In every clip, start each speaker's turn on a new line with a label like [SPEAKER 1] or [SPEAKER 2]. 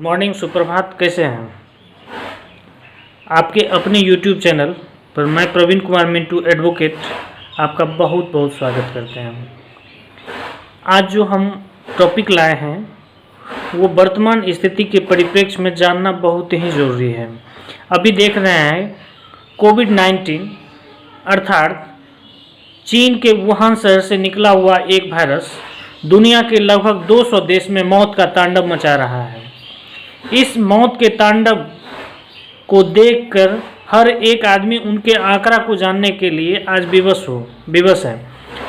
[SPEAKER 1] Morning, सुप्रभात। कैसे हैं आपके अपने YouTube चैनल पर मैं प्रवीण कुमार मिंटू एडवोकेट आपका बहुत बहुत स्वागत करते हैं। आज जो हम टॉपिक लाए हैं वो वर्तमान स्थिति के परिप्रेक्ष्य में जानना बहुत ही ज़रूरी है। अभी देख रहे हैं कोविड-19 अर्थात चीन के वुहान शहर से निकला हुआ एक वायरस दुनिया के लगभग 200 देश में मौत का तांडव मचा रहा है। इस मौत के तांडव को देखकर हर एक आदमी उनके आंकड़ा को जानने के लिए आज विवश है।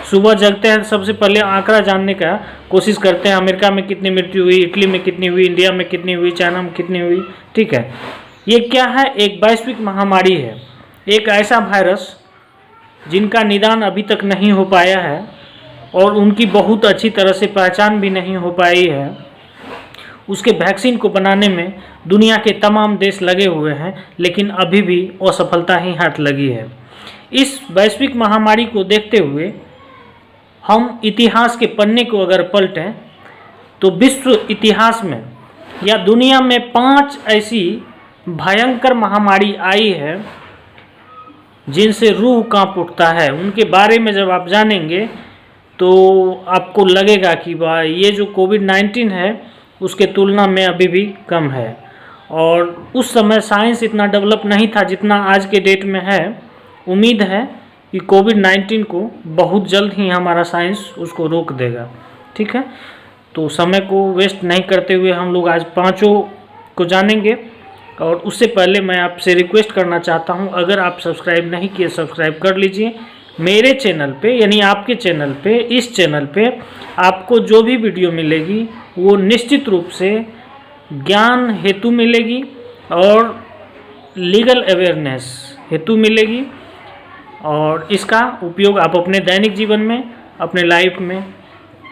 [SPEAKER 1] सुबह जगते हैं, सबसे पहले आंकड़ा जानने का कोशिश करते हैं। अमेरिका में कितनी मृत्यु हुई, इटली में कितनी हुई, इंडिया में कितनी हुई, चाइना में कितनी हुई। ठीक है, ये क्या है? एक वैश्विक महामारी है, एक ऐसा वायरस जिनका निदान अभी तक नहीं हो पाया है और उनकी बहुत अच्छी तरह से पहचान भी नहीं हो पाई है। उसके वैक्सीन को बनाने में दुनिया के तमाम देश लगे हुए हैं, लेकिन अभी भी असफलता ही हाथ लगी है। इस वैश्विक महामारी को देखते हुए हम इतिहास के पन्ने को अगर पलटें तो विश्व इतिहास में या दुनिया में 5 ऐसी भयंकर महामारी आई है जिनसे रूह कांप उठता है। उनके बारे में जब आप जानेंगे तो आपको लगेगा कि वाह, ये जो कोविड-19 है उसके तुलना में अभी भी कम है। और उस समय साइंस इतना डेवलप नहीं था जितना आज के डेट में है। उम्मीद है कि कोविड-19 को बहुत जल्द ही हमारा साइंस उसको रोक देगा। ठीक है, तो समय को वेस्ट नहीं करते हुए हम लोग आज 5 को जानेंगे। और उससे पहले मैं आपसे रिक्वेस्ट करना चाहता हूं, अगर आप सब्सक्राइब नहीं किए सब्सक्राइब कर लीजिए मेरे चैनल पे, यानी आपके चैनल पे। इस चैनल पे आपको जो भी वीडियो मिलेगी वो निश्चित रूप से ज्ञान हेतु मिलेगी और लीगल अवेयरनेस हेतु मिलेगी, और इसका उपयोग आप अपने दैनिक जीवन में, अपने लाइफ में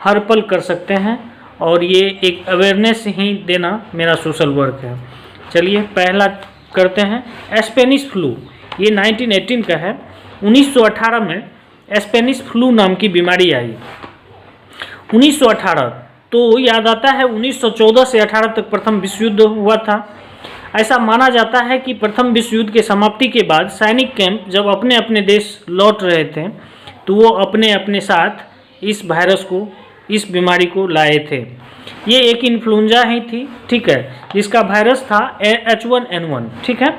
[SPEAKER 1] हर पल कर सकते हैं। और ये एक अवेयरनेस ही देना मेरा सोशल वर्क है। चलिए पहला करते हैं, स्पेनिश फ्लू। ये 1918 का है। 1918 में स्पेनिश फ्लू नाम की बीमारी आई। 1918 तो याद आता है 1914 से 18 तक प्रथम विश्व युद्ध हुआ था। ऐसा माना जाता है कि प्रथम विश्व युद्ध के समाप्ति के बाद सैनिक कैंप जब अपने अपने देश लौट रहे थे तो वो अपने अपने साथ इस वायरस को, इस बीमारी को लाए थे। ये एक इन्फ्लुएंजा ही थी, ठीक है, जिसका वायरस था H1N1, ठीक है,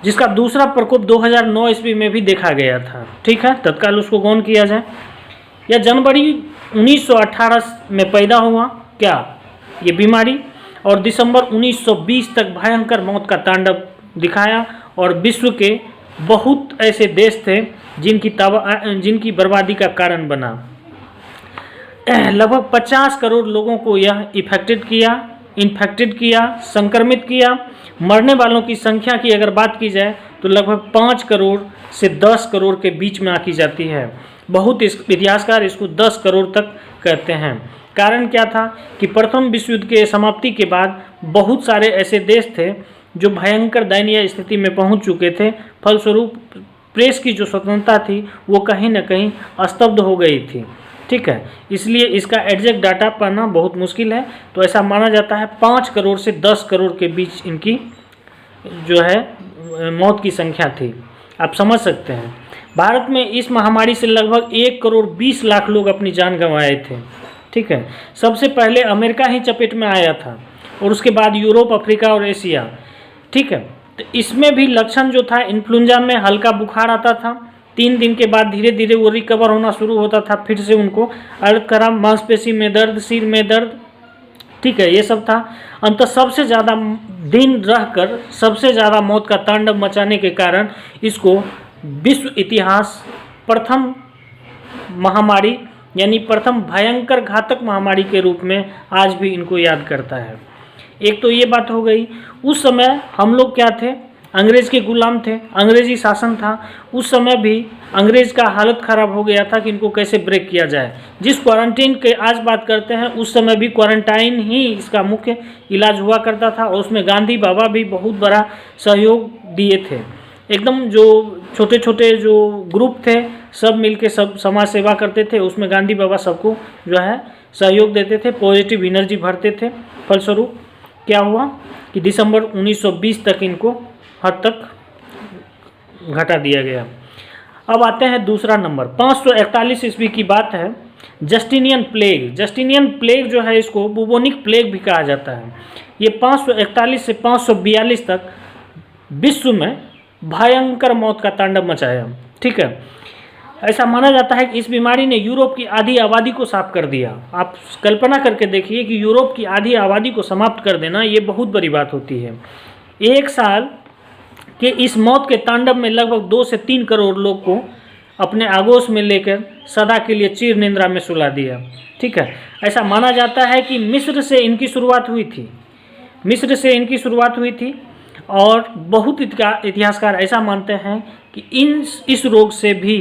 [SPEAKER 1] जिसका दूसरा प्रकोप 2009 ईस्वी में भी देखा गया था। ठीक है, तत्काल उसको गौन किया जाए। यह जनवरी 1918 में पैदा हुआ क्या ये बीमारी, और दिसंबर 1920 तक भयंकर मौत का तांडव दिखाया। और विश्व के बहुत ऐसे देश थे जिनकी बर्बादी का कारण बना। लगभग 50 करोड़ लोगों को यह इन्फेक्टेड किया, संक्रमित किया। मरने वालों की संख्या की अगर बात की जाए तो लगभग 5 करोड़ से 10 करोड़ के बीच में आकी जाती है। बहुत इतिहासकार इसको 10 करोड़ तक कहते हैं। कारण क्या था कि प्रथम विश्व युद्ध के समाप्ति के बाद बहुत सारे ऐसे देश थे जो भयंकर दयनीय स्थिति में पहुंच चुके थे। फलस्वरूप प्रेस की जो स्वतंत्रता थी वो कहीं न कहीं स्तब्ध हो गई थी। ठीक है, इसलिए इसका एग्जैक्ट डाटा पाना बहुत मुश्किल है। तो ऐसा माना जाता है 5 करोड़ से 10 करोड़ के बीच इनकी जो है मौत की संख्या थी। आप समझ सकते हैं, भारत में इस महामारी से लगभग 1 करोड़ 20 लाख लोग अपनी जान गंवाए थे। ठीक है, सबसे पहले अमेरिका ही चपेट में आया था और उसके बाद यूरोप, अफ्रीका और एशिया। ठीक है, तो इसमें भी लक्षण जो था, इन्फ्लुएंजा में हल्का बुखार आता था, 3 दिन के बाद धीरे धीरे वो रिकवर होना शुरू होता था, फिर से उनको अर्ध खराब, मांसपेशी में दर्द, सिर में दर्द। ठीक है, ये सब था। अंत सबसे ज़्यादा दिन रहकर सबसे ज़्यादा मौत का तांडव मचाने के कारण इसको विश्व इतिहास प्रथम महामारी यानी प्रथम भयंकर घातक महामारी के रूप में आज भी इनको याद करता है। एक तो ये बात हो गई। उस समय हम लोग क्या थे? अंग्रेज़ के गुलाम थे, अंग्रेजी शासन था। उस समय भी अंग्रेज़ का हालत ख़राब हो गया था कि इनको कैसे ब्रेक किया जाए। जिस क्वारंटीन के आज बात करते हैं उस समय भी क्वारंटाइन ही इसका मुख्य इलाज हुआ करता था, और उसमें गांधी बाबा भी बहुत बड़ा सहयोग दिए थे। एकदम जो छोटे छोटे जो ग्रुप थे सब मिलके सब समाज सेवा करते थे, उसमें गांधी बाबा सबको जो है सहयोग देते थे, पॉजिटिव एनर्जी भरते थे। फलस्वरूप क्या हुआ कि दिसंबर 1920 तक इनको हद तक घटा दिया गया। अब आते हैं दूसरा नंबर, 541 ईस्वी की बात है। जस्टिनियन प्लेग जो है इसको बुबोनिक प्लेग भी कहा जाता है। ये 541 से 542 तक विश्व में भयंकर मौत का तांडव मचाया। ठीक है, ऐसा माना जाता है कि इस बीमारी ने यूरोप की आधी आबादी को साफ कर दिया। आप कल्पना करके देखिए कि यूरोप की आधी आबादी को समाप्त कर देना ये बहुत बड़ी बात होती है। एक साल के इस मौत के तांडव में लगभग 2 से 3 करोड़ लोग को अपने आगोश में लेकर सदा के लिए चीर निंद्रा में सुला दिया। ठीक है, ऐसा माना जाता है कि मिस्र से इनकी शुरुआत हुई थी और बहुत इतिहासकार ऐसा मानते हैं कि इस रोग से भी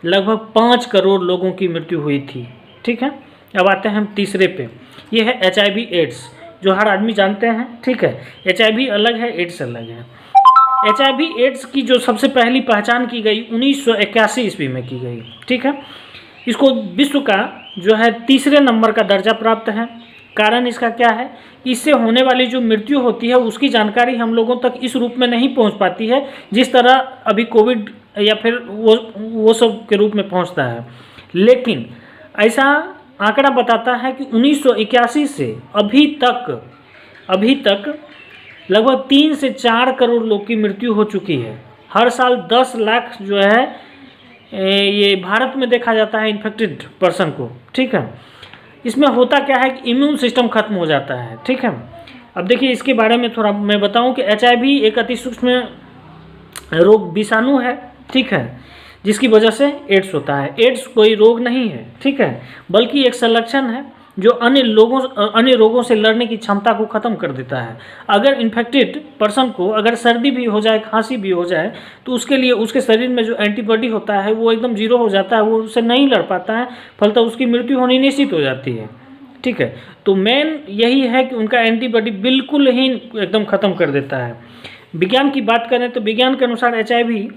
[SPEAKER 1] लगभग 5 करोड़ लोगों की मृत्यु हुई थी। ठीक है, अब आते हैं हम तीसरे पे, ये है HIV एड्स, जो हर आदमी जानते हैं। ठीक है, HIV अलग है, एड्स अलग है। HIV एड्स की जो सबसे पहली पहचान की गई 1981 ईस्वी में की गई। ठीक है, इसको विश्व का जो है तीसरे नंबर का दर्जा प्राप्त है। कारण इसका क्या है, इससे होने वाली जो मृत्यु होती है उसकी जानकारी हम लोगों तक इस रूप में नहीं पहुंच पाती है जिस तरह अभी कोविड या फिर वो सब के रूप में पहुंचता है। लेकिन ऐसा आंकड़ा बताता है कि 1981 से अभी तक लगभग 3 से 4 करोड़ लोग की मृत्यु हो चुकी है। हर साल 10 लाख जो है ये भारत में देखा जाता है इन्फेक्टेड पर्सन को। ठीक है, इसमें होता क्या है कि इम्यून सिस्टम खत्म हो जाता है। ठीक है, अब देखिए इसके बारे में थोड़ा मैं बताऊं कि HIV एक अति सूक्ष्म रोग विषाणु है। ठीक है, जिसकी वजह से एड्स होता है। एड्स कोई रोग नहीं है, ठीक है, बल्कि एक संलक्षण है जो अन्य रोगों से लड़ने की क्षमता को ख़त्म कर देता है। अगर इन्फेक्टेड पर्सन को अगर सर्दी भी हो जाए, खांसी भी हो जाए, तो उसके लिए उसके शरीर में जो एंटीबॉडी होता है वो एकदम जीरो हो जाता है, वो उससे नहीं लड़ पाता है, फलतः उसकी मृत्यु होनी निश्चित हो जाती है। ठीक है, तो मेन यही है कि उनका एंटीबॉडी बिल्कुल ही एकदम ख़त्म कर देता है। विज्ञान की बात करें तो विज्ञान के अनुसार HIV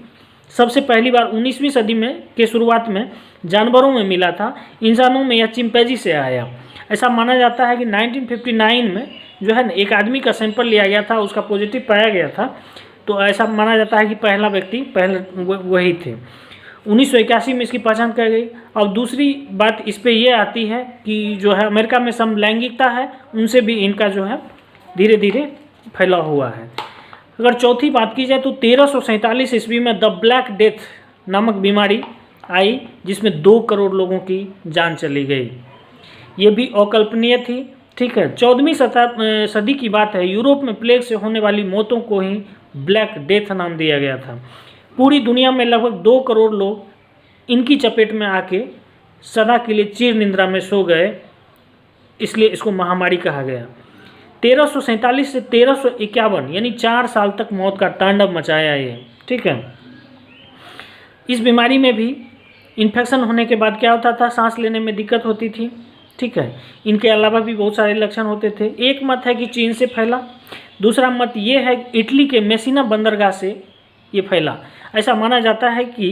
[SPEAKER 1] सबसे पहली बार 19वीं सदी में के शुरुआत में जानवरों में मिला था, इंसानों में यह चिंपैंजी से आया। ऐसा माना जाता है कि 1959 में जो है ना एक आदमी का सैंपल लिया गया था, उसका पॉजिटिव पाया गया था, तो ऐसा माना जाता है कि पहला व्यक्ति वही थे। 1981 में इसकी पहचान की गई। अब दूसरी बात इस पर यह आती है कि जो है अमेरिका में समलैंगिकता है, उनसे भी इनका जो है धीरे धीरे फैला हुआ है। अगर चौथी बात की जाए तो 1347 ईस्वी में द ब्लैक डेथ नामक बीमारी आई, जिसमें 2 करोड़ लोगों की जान चली गई। ये भी अकल्पनीय थी। ठीक है, 14वीं सदी की बात है, यूरोप में प्लेग से होने वाली मौतों को ही ब्लैक डेथ नाम दिया गया था। पूरी दुनिया में लगभग 2 करोड़ लोग इनकी चपेट में आके सदा के लिए चीर निंद्रा में सो गए, इसलिए इसको महामारी कहा गया। 1347 से 1351 यानी 4 साल तक मौत का तांडव मचाया ये। ठीक है, इस बीमारी में भी इन्फेक्शन होने के बाद क्या होता था, सांस लेने में दिक्कत होती थी। ठीक है, इनके अलावा भी बहुत सारे लक्षण होते थे। एक मत है कि चीन से फैला, दूसरा मत ये है कि इटली के मेसिना बंदरगाह से ये फैला। ऐसा माना जाता है कि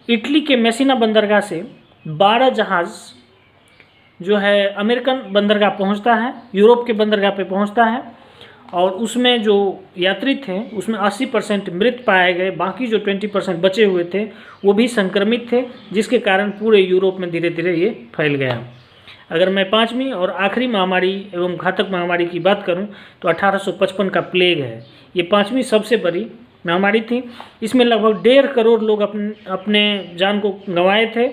[SPEAKER 1] इटली के मेसिना बंदरगाह से 12 जहाज़ जो है अमेरिकन बंदरगाह पहुंचता है, यूरोप के बंदरगाह पे पहुंचता है, और उसमें जो यात्री थे उसमें 80% मृत पाए गए, बाकी जो 20% बचे हुए थे वो भी संक्रमित थे, जिसके कारण पूरे यूरोप में धीरे धीरे ये फैल गया। अगर मैं 5वीं और आखिरी महामारी एवं घातक महामारी की बात करूं तो 1855 का प्लेग है। ये 5वीं सबसे बड़ी महामारी थी। इसमें लगभग 1.5 करोड़ लोग अपने जान को गंवाए थे।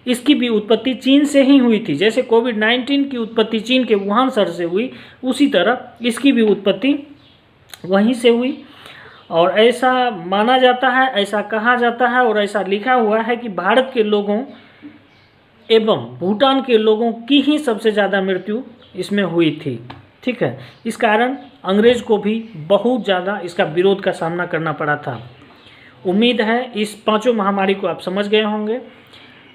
[SPEAKER 1] इसकी भी उत्पत्ति चीन से ही हुई थी। जैसे कोविड-19 की उत्पत्ति चीन के वुहान शहर से हुई, उसी तरह इसकी भी उत्पत्ति वहीं से हुई। और ऐसा माना जाता है, ऐसा कहा जाता है और ऐसा लिखा हुआ है कि भारत के लोगों एवं भूटान के लोगों की ही सबसे ज़्यादा मृत्यु इसमें हुई थी। ठीक है, इस कारण अंग्रेज को भी बहुत ज़्यादा इसका विरोध का सामना करना पड़ा था। उम्मीद है इस 5 महामारी को आप समझ गए होंगे।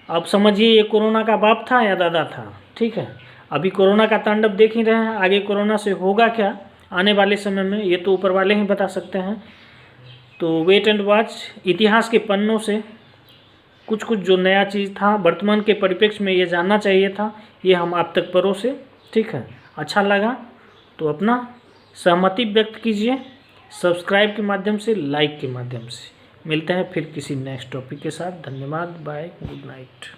[SPEAKER 1] अब समझिए ये कोरोना का बाप था या दादा था। ठीक है, अभी कोरोना का तांडव देख ही रहे हैं, आगे कोरोना से होगा क्या आने वाले समय में ये तो ऊपर वाले ही बता सकते हैं। तो वेट एंड वॉच। इतिहास के पन्नों से कुछ जो नया चीज़ था वर्तमान के परिप्रेक्ष्य में ये जानना चाहिए था, ये हम आप तक परोसे। ठीक है, अच्छा लगा तो अपना सहमति व्यक्त कीजिए, सब्सक्राइब के माध्यम से, लाइक के माध्यम से। मिलते हैं फिर किसी नेक्स्ट टॉपिक के साथ। धन्यवाद, बाय, गुड नाइट।